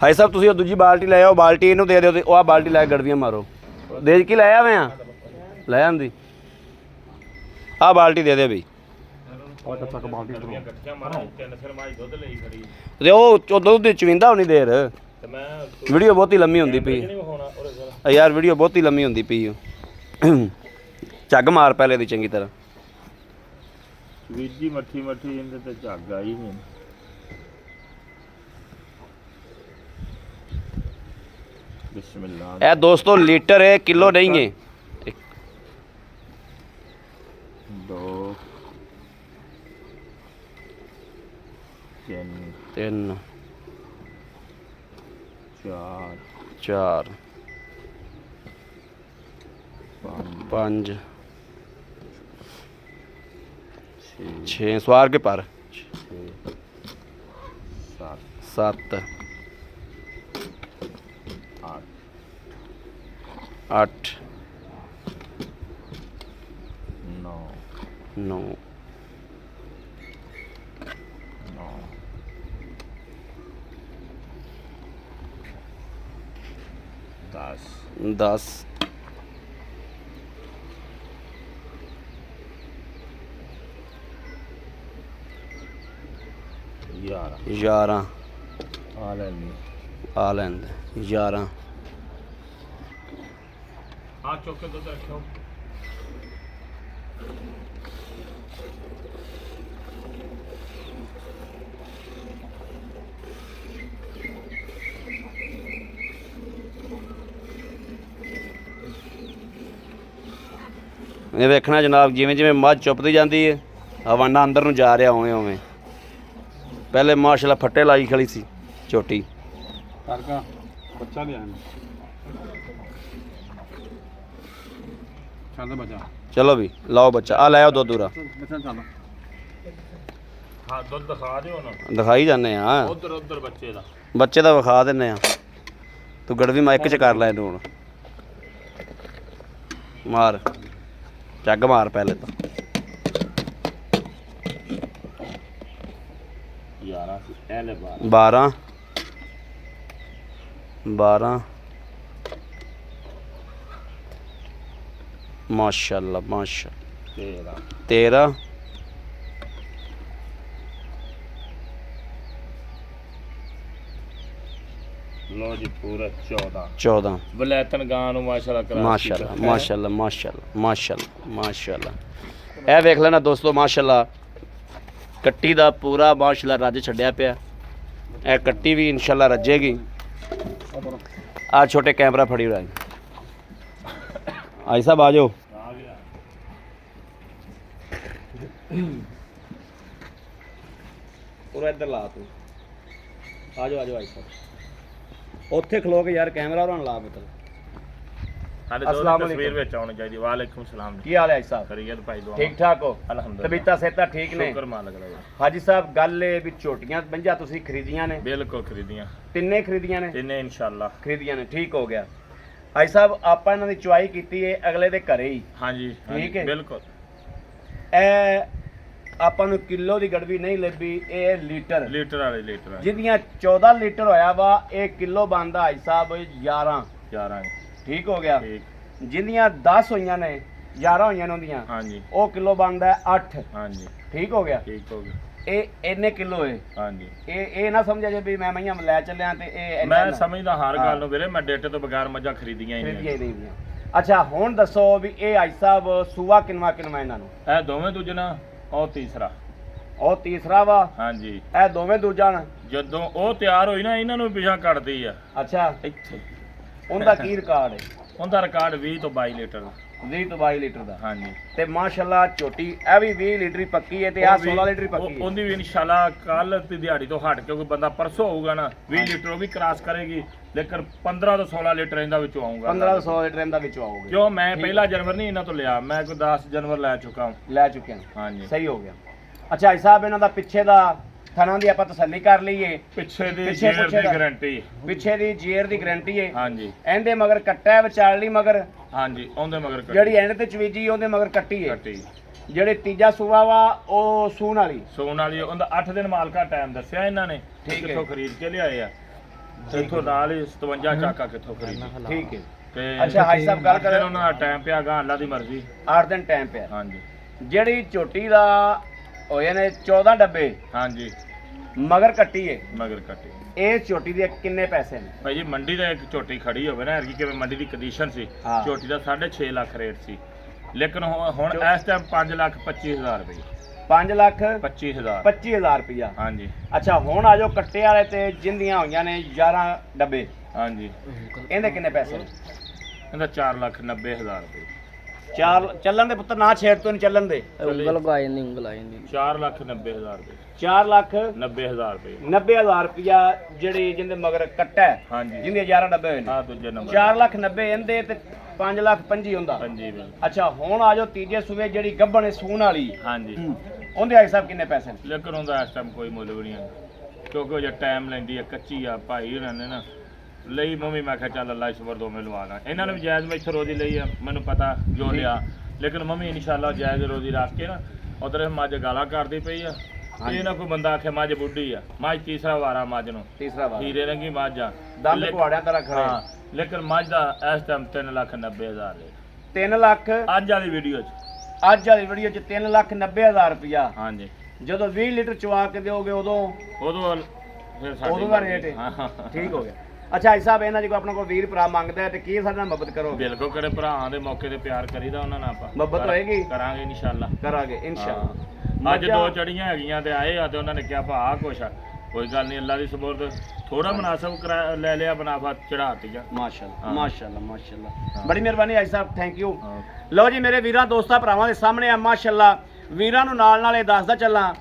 ਹਾਈ ਸਾਹਿਬ ਤੁਸੀਂ ਉਹ ਦੂਜੀ ਬਾਲਟੀ ਲੈ ਆਓ, ਬਾਲਟੀ ਇਹਨੂੰ ਦੇ ਦਿਓ ਤੇ ਉਹ ਆ ਬਾਲਟੀ ਲੈ ਕੇ ਗੜਵੀਆਂ ਮਾਰੋ। ਦੇਜ ਕੀ ਲੈ ਆਵੇਂ ਆ? ਲੈ ਆਂਦੀ ਆ ਬਾਲਟੀ ਦੇ ਦੇ ਬਈ। ਗੜਵੀਆਂ ਇਕੱਠੀਆਂ ਮਾਰਾਂ, 3 ਸਿਰ ਮਾਈ ਦੁੱਧ ਲਈ ਖੜੀ ਤੇ ਉਹ ਦੁੱਧ ਦੀ ਚਵਿੰਦਾ ਹੋਣੀ ਦੇਰ। ਤੇ ਮੈਂ ਵੀਡੀਓ ਬਹੁਤੀ ਲੰਮੀ ਹੁੰਦੀ ਪਈ ਨਹੀਂ ਵਿਖਾਉਣਾ ਉਹਦੇ ਕੋਲ। ਯਾਰ, ਵੀਡੀਓ ਬਹੁਤੀ ਲੰਮੀ ਹੁੰਦੀ ਪਈ ਓ। ਝੱਗ ਮਾਰ ਪਹਿਲੇ ਦੀ ਚੰਗੀ ਤਰ੍ਹਾਂ। ਵੀਰ ਜੀ ਮੱਠੀ ਮੱਠੀ ਇਹਦੇ ਤੇ ਝੱਗ ਆਈ ਨਹੀਂ। ਬਿਸਮਿਲ੍ਲਾ। ਇਹ ਦੋਸਤੋ ਲੀਟਰ ਹੈ, ਕਿਲੋ ਨਹੀਂ ਹੈ। 2 3 3 4 4 5 6 ਸਵਾਰ ਕੇ ਪਰ 7 8 9 10 11 ਆ ਲੈਣੀ ਆ ਲੈਂਦੇ 11 ਆ ਚੁੱਕ ਕੇ ਦੁੱਧ ਰੱਖਿਓ। ਇਹ ਵੇਖਣਾ ਜਨਾਬ, ਜਿਵੇਂ ਜਿਵੇਂ ਮੱਝ ਚੁੱਪਦੀ ਜਾਂਦੀ ਹੈ ਹਵਾਨਾ ਅੰਦਰ ਨੂੰ ਜਾ ਰਿਹਾ ਉਵੇਂ ਉਵੇਂ। ਪਹਿਲੇ ਮਾਸ਼ਾਅੱਲਾ ਫੱਟੇ ਲਾਈ ਖੜੀ ਸੀ ਝੋਟੀ। ਕਰਕਾ ਬੱਚਾ ਲਿਆ ਛੱਡ ਦੇ ਬੱਚਾ। ਚਲੋ ਵੀ ਲਾਓ ਬੱਚਾ, ਆ ਲੈ ਆਓ ਦੁੱਧ ਦੂਰਾ ਬੱਚਾ ਚੱਲ। ਹਾਂ ਦੁੱਧ ਦਿਖਾ ਦਿਓ ਨਾ। ਦਿਖਾਈ ਜਾਂਦੇ ਆ, ਉਧਰ ਬੱਚੇ ਦਾ ਬੱਚੇ ਦਾ ਵਿਖਾ ਦਿੰਨੇ ਆ। ਤੂੰ ਗੜਵੀ ਮਾਈਕ 'ਚ ਕਰ ਲੈ ਇਹਨੂੰ ਹੁਣ। ਮਾਰ ਝੱਗ ਮਾਰ ਪਹਿਲੇ ਤਾਂ। 11 ਸੀ ਇਹਲੇ 12 12 ਮਾਸ਼ਾਅੱਲਾ ਮਾਸ਼ਾਅੱਲਾ 13 ਲੋ ਜੀ ਪੂਰਾ 14 14 ਬਲੈਤਨ ਗਾਂ ਨੂੰ ਮਾਸ਼ਾਅੱਲਾ ਕਰਾ ਮਾਸ਼ਾਅੱਲਾ ਮਾਸ਼ਾਅੱਲਾ ਮਾਸ਼ਾਅੱਲਾ ਮਾਸ਼ਾਅੱਲਾ ਮਾਸ਼ਾਅੱਲਾ। ਇਹ ਵੇਖ ਲੈਣਾ ਦੋਸਤੋ, ਮਾਸ਼ਾਅੱਲਾ ਕੱਟੀ ਦਾ ਪੂਰਾ ਮਾਸ਼ਾਅੱਲਾ ਰੱਜ ਛੱਡਿਆ ਪਿਆ। ਇਹ ਕੱਟੀ ਵੀ ਇਨਸ਼ਾਅੱਲਾ ਰੱਜੇਗੀ। ਆ ਛੋਟੇ ਕੈਮਰਾ ਫੜੀ ਹੋਇਆ ਆਈ ਸਾਹਿਬ ਆ ਜਾਓ। ਆ ਗਿਆ ਪੂਰਾ ਇੱਧਰ ਲਾ ਤੂੰ। ਆ ਜਾਓ ਆਈ ਸਾਹਿਬ। ਉੱਥੇ ਖਲੋ ਕੇ ਯਾਰ ਕੈਮਰਾ ਉਹਨਾਂ ਲਾ ਮਤਲਬ। ਸਾਡੇ अस्सलाम ਦੋਸਤ ਤਸਵੀਰ वालेकुम। ਵਿੱਚ ਆਉਣੀ ਚਾਹੀਦੀ। ਵਾਲੇਕੁਮ ਸਲਾਮ ਜੀ। ਕੀ ਹਾਲ ਹੈ ਆਈ ਸਾਹਿਬ? ਖਰੀਅਤ ਭਾਈ ਦੁਆ ਠੀਕ ਠਾਕ ਹੋ? ਅਲਹਮਦੁਲਿਲਾ। ਤਬੀਤਾ ਸਿਹਤਾਂ ਠੀਕ ਨੇ? ਸ਼ੁਕਰ ਮਾਲਕ ਦਾ ਜੀ। ਹਾਜੀ ਸਾਹਿਬ, ਗੱਲ ਇਹ ਵੀ ਝੋਟੀਆਂ ਪੰਜਾਂ ਤੁਸੀਂ ਖਰੀਦੀਆਂ ਨੇ? ਬਿਲਕੁਲ ਖਰੀਦੀਆਂ ਤਿੰਨੇ ਖਰੀਦੀਆਂ ਨੇ? ਤਿੰਨੇ ਇਨਸ਼ਾਅੱਲਾ ਖਰੀਦੀਆਂ ਨੇ, ਠੀਕ ਹੋ ਗਿਆ। ਆਈ ਸਾਹਿਬ, ਆਪਾਂ ਇਹਨਾਂ ਦੀ ਚੁਆਈ ਕੀਤੀ ਹੈ ਅਗਲੇ ਦੇ ਘਰੇ ਹੀ। ਹਾਂਜੀ ਠੀਕ ਹੈ। ਬਿਲਕੁਲ ਇਹ ਆਪਾਂ ਨੂੰ ਕਿਲੋ ਦੀ ਗੜਵੀ ਨਹੀਂ ਲੱਭੀ, ਇਹ ਲੀਟਰ ਲੀਟਰ ਵਾਲੇ ਜਿਹਦੀਆਂ 14 ਲੀਟਰ ਹੋਇਆ ਵਾ, ਇਹ ਕਿਲੋ ਬਣਦਾ ਆਈ ਸਾਹਿਬ 11। 11 ਠੀਕ ਹੋ ਗਿਆ। ਠੀਕ ਜਿੰਨੀਆਂ 10 ਹੋਈਆਂ ਨੇ 11 ਹੋਈਆਂ ਨੇ ਉਹਦੀਆਂ, ਹਾਂਜੀ ਉਹ ਕਿਲੋ ਬਣਦਾ 8। ਹਾਂਜੀ ਠੀਕ ਹੋ ਗਿਆ। ਠੀਕ ਹੋ ਗਿਆ। ਇਹ ਇੰਨੇ ਕਿਲੋ ਹੈ ਹਾਂਜੀ ਇਹ ਨਾ ਸਮਝਿਆ ਜੇ ਵੀ ਮੈਂ ਮਈਆਂ ਲੈ ਚੱਲਿਆ ਤੇ ਇਹ ਮੈਂ ਸਮਝਦਾ ਹਰ ਗੱਲ ਨੂੰ ਵੀਰੇ, ਮੈਂ ਡੇਟੇ ਤੋਂ ਬਗੈਰ ਮੱਝਾਂ ਖਰੀਦੀਆਂ ਹੀ ਖਰੀਦੀਆਂ ਨਹੀਂ। ਹੀ ਨਹੀਂ ਦੀਆਂ। ਅੱਛਾ ਹੁਣ ਦੱਸੋ ਵੀ ਇਹ ਹਾਜੀ ਸਾਹਿਬ ਸੂਆ ਕਿੰਨਵਾ ਇਹਨਾਂ ਨੂੰ? ਇਹ ਦੋਵੇਂ ਦੂਜਣਾ, ਉਹ ਤੀਸਰਾ। ਉਹ ਤੀਸਰਾ ਵਾ, ਹਾਂਜੀ ਇਹ ਦੋਵੇਂ ਦੂਜਾ ਨਾ। ਜਦੋਂ ਉਹ ਤਿਆਰ ਹੋਈ ਨਾ ਇਹਨਾਂ ਨੂੰ ਪਿਛਾਂ ਕੱਢਦੀ ਆ ਅੱਛਾ ਇੱਥੇ। ਉਹਦਾ ਕੀ ਰਿਕਾਰਡ ਹੈ? ਉਹਦਾ ਰਿਕਾਰਡ 20 ਤੋਂ 22 ਲੀਟਰ ਦਾ। 20 ਤੋਂ 22 ਲੀਟਰ ਦਾ। ਹਾਂਜੀ ਤੇ ਮਾਸ਼ਾਅੱਲਾ ਝੋਟੀ ਇਹ ਵੀ 20 ਲੀਟਰ ਹੀ ਪੱਕੀ ਹੈ ਤੇ ਆ 16 ਲੀਟਰ ਹੀ ਪੱਕੀ ਹੈ। ਉਹਦੀ ਵੀ ਇਨਸ਼ਾਅੱਲਾ ਕੱਲ ਦੀ ਦਿਹਾੜੀ ਤੋਂ ਹਟ ਕੇ ਕੋਈ ਬੰਦਾ ਪਰਸੋਂ ਹੋਊਗਾ ਨਾ 20 ਲੀਟਰ ਉਹ ਵੀ ਕ੍ਰਾਸ ਕਰੇਗੀ, ਲੇਕਿਨ 15 ਤੋਂ 16 ਲੀਟਰ ਇਹਦਾ ਵਿੱਚੋਂ ਆਊਗਾ। 15 ਤੋਂ 16 ਲੀਟਰ ਇਹਦਾ ਵਿੱਚੋਂ ਆਊਗਾ। ਕਿਉਂ ਮੈਂ ਪਹਿਲਾ ਜਨਵਰ ਨਹੀਂ ਇਹਨਾਂ ਤੋਂ ਲਿਆ, ਮੈਂ ਕੋਈ 10 ਜਨਵਰ ਲੈ ਚੁੱਕਾ ਲੈ ਚੁੱਕੇ ਹਾਂ। ਹਾਂਜੀ ਸਹੀ ਹੋ ਗਿਆ। ਅੱਛਾ ਹਾਜੀ ਸਾਹਿਬ ਇਹਨਾਂ ਦਾ ਪਿੱਛੇ ਦਾ ਥਣਾਂ ਦੀ ਆਪਾਂ ਤਸੱਲੀ ਕਰ ਲਈਏ। ਪਿੱਛੇ ਦੀ ਪਿੱਛੇ ਜੇਰ ਦੀ ਦਾ। ਗਾਰੰਟੀ। ਪਿੱਛੇ ਦੀ ਜੇਰ ਦੀ ਗਾਰੰਟੀ ਹੈ। ਹਾਂਜੀ ਇਹਦੇ ਮਗਰ ਕੱਟਾ ਹੈ, ਵਿਚਾਲੀ ਮਗਰ ਹਾਂਜੀ ਉਹਦੇ ਮਗਰ ਕੱਟੀ। ਜਿਹੜੀ ਐਂਡ ਤੇ ਚਵੀਜੀ ਉਹਦੇ ਮਗਰ ਕੱਟੀ ਹੈ। ਕੱਟੀ ਜਿਹੜੇ ਤੀਜਾ ਸੂਆ ਵਾ ਉਹ ਸੂਣ ਵਾਲੀ। ਸੋਨ ਵਾਲੀ ਉਹਦਾ 8 ਦਿਨ ਮਾਲਕਾ ਟਾਈਮ ਦੱਸਿਆ ਇਹਨਾਂ ਨੇ, ਠੀਕ ਹੈ। ਕਿੱਥੋਂ ਖਰੀਦ ਕੇ ਲਿਆਏ ਆ, ਇੱਥੋਂ ਨਾਲ ਹੀ 57 ਚਾਕਾ ਕਿੱਥੋਂ ਖਰੀਦ। ਠੀਕ ਹੈ। ਤੇ ਅੱਛਾ ਹਾਜੀ ਸਾਹਿਬ ਗੱਲ ਅੱਠ ਦਿਨ ਕਰੇ ਉਹਨਾਂ ਦਾ ਟਾਈਮ ਪਿਆ, ਗਾ ਅੱਲਾ ਦੀ ਮਰਜ਼ੀ। 8 ਦਿਨ ਟਾਈਮ ਪਿਆ। ਹਾਂਜੀ ਜਿਹੜੀ ਝੋਟੀ ਦਾ ਹੋਏ ਨੇ 14 ਡੱਬੇ ਹਾਂਜੀ ਮਗਰ ਕੱਟੀ ਹੈ, ਮਗਰ ਕੱਟੀ। ਇਹ ਝੋਟੀ ਦੇ ਕਿੰਨੇ ਪੈਸੇ ਨੇ? ਭਾਈ ਜੀ ਮੰਡੀ ਦਾ ਇੱਕ ਝੋਟੀ ਖੜੀ ਹੋਵੇ ਨਾ, ਐਰਕੀ ਕਿਵੇਂ ਮੰਡੀ ਦੀ ਕੰਡੀਸ਼ਨ ਸੀ, ਹਾਂ। ਝੋਟੀ ਦਾ 6.5 ਲੱਖ ਰੇਟ ਸੀ, ਲੇਕਿਨ ਹੁਣ ਇਸ ਟਾਈਮ 5,25,000 ਰੁਪਏ। 5 ਲੱਖ 25,000 25,000 ਰੁਪਇਆ। ਹਾਂਜੀ ਅੱਛਾ ਹੁਣ ਆ ਜਾਓ ਕੱਟੇ ਵਾਲੇ ਤੇ ਜਿੰਦੀਆਂ ਹੋਈਆਂ ਨੇ 11 ਡੱਬੇ, ਹਾਂਜੀ ਇਹਦੇ ਕਿੰਨੇ ਪੈਸੇ ਨੇ? ਇਹਦਾ 4,90,000 ਰੁਪਏ। ਚਾਰ ਚੱਲਣ ਦੇ ਪੁੱਤਰ ਨਾ ਛੇੜ ਤੋਂ ਨਹੀਂ ਚੱਲਣ ਦੇ। ਉਂਗਲ ਆ ਜਾਂਦੀ 4,90,000 ਰੁਪਏ। 4 ਲੱਖ 90,000 ਰੁਪਏ। 90,000 ਰੁਪਇਆ ਜਿਹੜੀ ਜਿੰਦੇ ਮਗਰ ਕੱਟਾ ਹੈ, ਹਾਂਜੀ ਜਿੰਦੇ 11 ਡੱਬੇ ਹੋਏ ਨੇ। ਆ ਦੂਜੇ ਨੰਬਰ 4 ਲੱਖ 90 ਇਹਦੇ ਤੇ 5 ਲੱਖ 25 ਹੁੰਦਾ। ਹਾਂਜੀ ਬਿਲ ਅੱਛਾ ਹੁਣ ਆ ਜਾਓ ਤੀਜੇ ਸੂਏ ਜਿਹੜੀ ਗੱਭਣ ਹੈ ਸੂਣ ਵਾਲੀ, ਹਾਂਜੀ ਉਹਦੇ ਹਾਜੀ ਸਾਹਿਬ ਕਿੰਨੇ ਪੈਸੇ ਨੇ? ਲੇਕਿਨ ਉਹਦਾ ਇਸ ਟਾਈਮ ਕੋਈ ਮੁੱਲ ਵੀ ਨਹੀਂ ਹੈ, ਕਿਉਂਕਿ ਉਹ ਜੇ ਟਾਈਮ ਲੈਂਦੀ ਹੈ, ਕੱਚੀ ਆ, ਭਾਈ ਉਹਨਾਂ ਨੇ ਨਾ ਲਈ। ਮੰਮੀ ਮੈਂ ਕਿਹਾ ਚੱਲ ਅੱਲਾ ਸ਼ੁਕਰ ਦੋਵੇਂ ਲਵਾਣਾ, ਇਹਨਾਂ ਨੇ ਵੀ ਜਾਇਜ਼ ਮੈਂ ਇੱਥੇ ਰੋਜ਼ੀ ਲਈ ਆ, ਮੈਨੂੰ ਪਤਾ ਜੋ ਲਿਆ, ਲੇਕਿਨ ਮੰਮੀ ਇਨਸ਼ਾਅੱਲਾ ਜਾਇਜ਼ ਰੋਜ਼ੀ ਰੱਖ ਕੇ ਨਾ। ਉਧਰ ਮੱਝ ਗਾਲਾਂ ਕਰਦੀ ਪਈ ਆ, ਇਹ ਨਾ ਕੋਈ ਬੰਦਾ ਆਖੇ ਮੱਝ ਬੁੱਢੀ ਆ, ਮੱਝ ਤੀਸਰਾ ਵਾਰਾ ਮੱਝ ਨੂੰ, ਤੀਸਰਾ ਵਾਰ ਹੀਰੇ ਰੰਗੀ ਮੱਝ ਆ, ਦੰਦ ਕੁਹਾੜਿਆਂ ਤਰ੍ਹਾਂ ਖੜੇ। ਹਾਂ, ਲੇਕਿਨ ਮੱਝ ਦਾ ਇਸ ਟਾਈਮ 3,90,000 ਰੇਟ 3 ਲੱਖ ਅੱਜ ਵਾਲੀ ਵੀਡੀਓ 'ਚ। ਅੱਜ ਵਾਲੀ ਵੀਡੀਓ 'ਚ 3,90,000 ਰੁਪਇਆ। ਹਾਂਜੀ ਜਦੋਂ 20 ਲੀਟਰ ਚਵਾ ਕੇ ਦਿਓਗੇ ਉਦੋਂ ਉਦੋਂ ਫਿਰ ਸਾਡੀ ਉਦੋਂ ਦਾ ਰੇਟ ਹੈ। ਹਾਂ, ਹਾਂ, ਠੀਕ ਹੋ ਗਿਆ। ਅੱਛਾ ਹਾਜੀ ਸਾਹਿਬ ਇਹਨਾਂ ਜੀ ਕੋਈ ਆਪਣਾ ਕੋਈ ਵੀਰ ਭਰਾ ਮੰਗਦਾ ਹੈ ਤੇ ਕੀ ਸਾਡੇ ਨਾਲ ਮਦਦ ਕਰੋਗੇ? ਬਿਲਕੁਲ ਕਿਹੜੇ ਭਰਾਵਾਂ ਦੇ ਮੌਕੇ ਤੇ ਪਿਆਰ ਕਰੀਦਾ ਉਹਨਾਂ ਨਾਲ ਆਪਾਂ ਮੁਹੱਬਤ ਹੋਏਗੀ? ਕਰਾਂਗੇ ਇਨਸ਼ਾਅੱਲਾ। ਕਰਾਂਗੇ ਇਨਸ਼ਾਅੱਲਾ। ਅੱਜ ਦੋ ਚੜੀਆਂ ਹੈਗੀਆਂ ਤੇ ਆਏ ਆ ਤੇ ਉਹਨਾਂ ਨੇ ਕਿਹਾ ਭਾ ਆਹ ਕੁਛ ਆ, ਕੋਈ ਗੱਲ ਨਹੀਂ ਅੱਲਾ ਦੀ ਸਬੂਰਤ, ਥੋੜਾ ਮੁਨਾਸਬ ਲੈ ਲਿਆ, ਬਨਾਫਾ ਚੜਾਤੀਆਂ। ਮਾਸ਼ਾਅੱਲਾ ਹਾਂ। ਮਾਸ਼ਾਅੱਲਾ ਮਾਸ਼ਾਅੱਲਾ, ਹਾਂ। ਬੜੀ ਮਿਹਰਬਾਨੀ ਹਾਜੀ ਸਾਹਿਬ, ਥੈਂਕ ਯੂ। ਲਓ ਜੀ ਮੇਰੇ ਵੀਰਾਂ ਦੋਸਤਾਂ ਭਰਾਵਾਂ ਦੇ ਸਾਹਮਣੇ ਆ ਮਾਸ਼ਾਅੱਲਾ। ਵੀਰਾਂ ਨੂੰ ਨਾਲ ਇਹ ਦੱਸਦਾ ਚੱਲਾਂ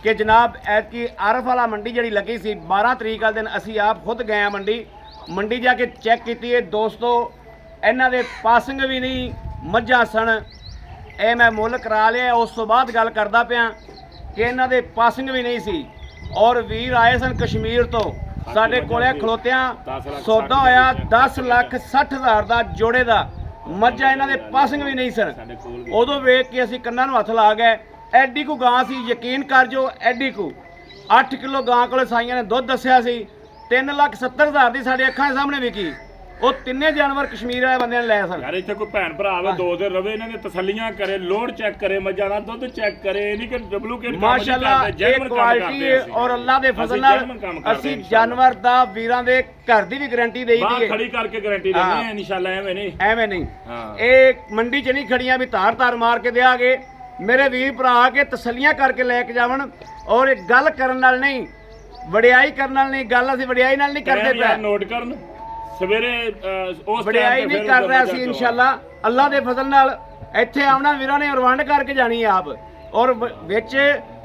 ਕਿ ਜਨਾਬ ਐਤਕੀ ਆਰਫ ਵਾਲਾ ਮੰਡੀ ਜਿਹੜੀ ਲੱਗੀ ਸੀ 12 ਤਰੀਕ ਵਾਲੇ ਦਿਨ ਅਸੀਂ ਆਪ ਖੁਦ ਗਏ ਆ ਮੰਡੀ ਜਾ ਕੇ ਚੈੱਕ ਕੀਤੀ ਹੈ ਦੋਸਤੋ। ਇਹਨਾਂ ਦੇ ਪਾਸਿੰਗ ਵੀ ਨਹੀਂ ਮੱਝਾਂ ਸਣ, ਇਹ ਮੈਂ ਮੁੱਲ ਕਰਾ ਲਿਆ। ਉਸ ਤੋਂ ਬਾਅਦ ਗੱਲ ਕਰਦਾ ਪਿਆ ਕਿ ਇਹਨਾਂ ਦੇ ਪਾਸਿੰਗ ਵੀ ਨਹੀਂ ਸੀ, ਔਰ ਵੀਰ ਆਏ ਸਨ ਕਸ਼ਮੀਰ ਤੋਂ ਸਾਡੇ ਕੋਲੇ ਖਲੋਤਿਆਂ ਸੌਦਾ ਹੋਇਆ 10,60,000 ਦਾ ਜੋੜੇ ਦਾ। ਮੱਝਾਂ ਇਹਨਾਂ ਦੇ ਪਾਸਿੰਗ ਵੀ ਨਹੀਂ ਸਨ। ਉਦੋਂ ਵੇਖ ਕੇ ਅਸੀਂ ਕੰਨਾਂ ਨੂੰ ਹੱਥ ਲਾ ਗਏ। ਐਡੀ ਕੁ ਗਾਂ ਸੀ, ਯਕੀਨ ਕਰ ਜੋ, ਐਡੀ ਕੁ 8 ਕਿਲੋ ਗਾਂ ਕੋਲੇ ਸਾਈਆਂ ਨੇ ਦੁੱਧ ਦੱਸਿਆ ਸੀ। 3,70,000 ਦੀ ਸਾਡੇ ਅੱਖਾਂ ਦੇ ਸਾਹਮਣੇ ਵਿਕੀ। ਉਹ ਤਿੰਨੇ ਜਾਨਵਰ ਕਸ਼ਮੀਰ ਵਾਲੇ ਬੰਦਿਆਂ ਨੇ ਲੈ ਸਨ। ਯਾਰ ਇੱਥੇ ਕੋਈ ਭੈਣ ਭਰਾ ਆਵੇ 2 ਦਿਨ ਰਵੇ, ਇਹਨਾਂ ਦੀਆਂ ਤਸੱਲੀਆਂ ਕਰੇ, ਲੋਡ ਚੈੱਕ ਕਰੇ, ਮੱਝਾਂ ਦਾ ਦੁੱਧ ਚੈੱਕ ਕਰੇ, ਇਹ ਨਹੀਂ ਕਿ ਡੁਪਲੀਕੇਟ ਕੰਮ ਮਾਸ਼ਾਅੱਲਾ ਇਹ ਕੁਆਲਿਟੀ ਔਰ ਅੱਲਾ ਦੇ ਫਜ਼ਲ ਨਾਲ ਅਸੀਂ ਜਾਨਵਰ ਦਾ ਵੀਰਾਂ ਦੇ ਘਰ ਦੀ ਵੀ ਗਾਰੰਟੀ ਦੇਈ ਦੀ ਹੈ। ਖੜੀ ਕਰਕੇ ਗਾਰੰਟੀ ਦਿੰਦੇ ਆ ਇਨਸ਼ਾਅੱਲਾ, ਐਵੇਂ ਨਹੀਂ ਐਵੇਂ ਨਹੀਂ। ਹਾਂ ਇਹ ਮੰਡੀ 'ਚ ਨਹੀਂ ਖੜੀਆਂ ਵੀ ਧਾਰ ਮਾਰ ਕੇ ਦਿਆਂਗੇ। ਮੇਰੇ ਵੀਰ ਭਰਾ ਕੇ ਤਸੱਲੀਆਂ ਕਰਕੇ ਲੈ ਕੇ ਜਾਵਣ, ਔਰ ਇਹ ਗੱਲ ਕਰਨ ਨਾਲ ਨਹੀਂ, ਵਡਿਆਈ ਕਰਨ ਨਾਲ ਨਹੀਂ, ਗੱਲ ਅਸੀਂ ਵਡਿਆਈ ਨਾਲ ਨਹੀਂ ਕਰਦੇ ਪਏ। ਨੋਟ ਕਰਨ ਸਵੇਰੇ ਉਸ ਵਡਿਆਈ ਨਹੀਂ ਕਰ ਰਿਹਾ ਸੀ ਇਨਸ਼ਾਅੱਲਾ ਅੱਲਾ ਦੇ ਫਜ਼ਲ ਨਾਲ। ਇੱਥੇ ਆਉਣਾ ਵੀਰਾਂ ਨੇ ਰਵੰਡ ਕਰਕੇ ਜਾਣੀ ਆਪ, ਔਰ ਵਿੱਚ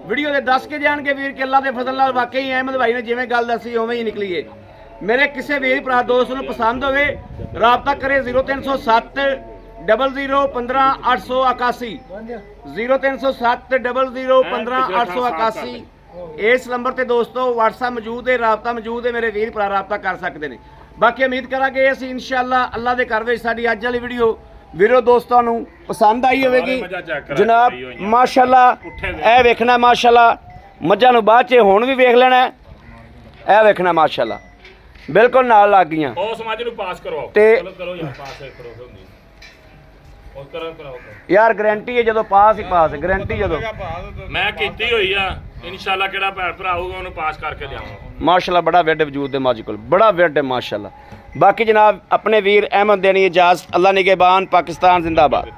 ਵੀਡੀਓ ਦੇ ਦੱਸ ਕੇ ਜਾਣਗੇ ਵੀਰ ਕਿ ਅੱਲਾ ਦੇ ਫਜ਼ਲ ਨਾਲ ਵਾਕਈ ਅਹਿਮਦ ਭਾਈ ਨੇ ਜਿਵੇਂ ਗੱਲ ਦੱਸੀ ਉਵੇਂ ਹੀ ਨਿਕਲੀ ਏ। ਮੇਰੇ ਕਿਸੇ ਵੀਰ ਭਰਾ ਦੋਸਤ ਨੂੰ ਪਸੰਦ ਹੋਵੇ ਰਾਬਤਾ ਕਰੇ 0307 00 15 881 0307 00 15 881। ਇਸ ਨੰਬਰ ਤੇ ਦੋਸਤੋ WhatsApp ਮੌਜੂਦ ਹੈ, ਰਾਬਤਾ ਮੌਜੂਦ ਹੈ, ਮੇਰੇ ਵੀਰ ਭਰਾ ਰਾਬਤਾ ਕਰ ਸਕਦੇ ਨੇ। ਬਾਕੀ ਉਮੀਦ ਕਰਾਂਗੇ ਅਸੀਂ ਇਨਸ਼ਾਅੱਲਾ ਅੱਲਾ ਦੇ ਘਰ ਵਿੱਚ ਸਾਡੀ ਅੱਜ ਵਾਲੀ ਵੀਡੀਓ ਵੀਰੋ ਦੋਸਤਾਂ ਨੂੰ ਪਸੰਦ ਆਈ ਹੋਵੇਗੀ। ਜਨਾਬ ਮਾਸ਼ਾਅੱਲਾ ਇਹ ਵੇਖਣਾ, ਮਾਸ਼ਾਅੱਲਾ ਮੱਝਾਂ ਨੂੰ ਬਾਅਦ 'ਚ ਹੁਣ ਵੀ ਵੇਖ ਲੈਣਾ, ਇਹ ਵੇਖਣਾ ਮਾਸ਼ਾਅੱਲਾ ਬਿਲਕੁਲ ਨਾਲ ਲੱਗ ਗਈਆਂ। ਉਸ ਮੱਝ ਨੂੰ ਪਾਸ ਕਰਵਾਓ ਤੇ ਕਰੋ ਯਾਰ, ਪਾਸ ਕਰੋ ਹੁੰਦੀ ਉਹ ਕਰਾਓ ਯਾਰ ਗਾਰੰਟੀ ਹੈ, ਜਦੋਂ ਪਾਸ ਹੀ ਪਾਸ ਗਾਰੰਟੀ। ਜਦੋਂ ਮੈਂ ਕੀਤੀ ਹੋਈ ਆ ਇਨਸ਼ਾਅੱਲਾ ਕਿਹੜਾ ਭੈਣ ਭਰਾ ਆਊਗਾ ਉਹਨੂੰ ਪਾਸ ਕਰਕੇ ਦੇਵਾਂਗਾ। ਮਾਸ਼ਾਅੱਲਾ ਬੜਾ ਵੱਡ ਵਜੂਦ ਦੇ ਮਾਜੀ ਕੋਲ, ਬੜਾ ਵੱਡ ਹੈ ਮਾਸ਼ਾਅੱਲਾ। ਬਾਕੀ ਜਨਾਬ ਆਪਣੇ ਵੀਰ ਅਹਿਮਦ ਦੇਣੀ ਇਜਾਜ਼ਤ। ਅੱਲਾ ਨਿਗਹਿਬਾਨ, ਪਾਕਿਸਤਾਨ ਜ਼ਿੰਦਾਬਾਦ।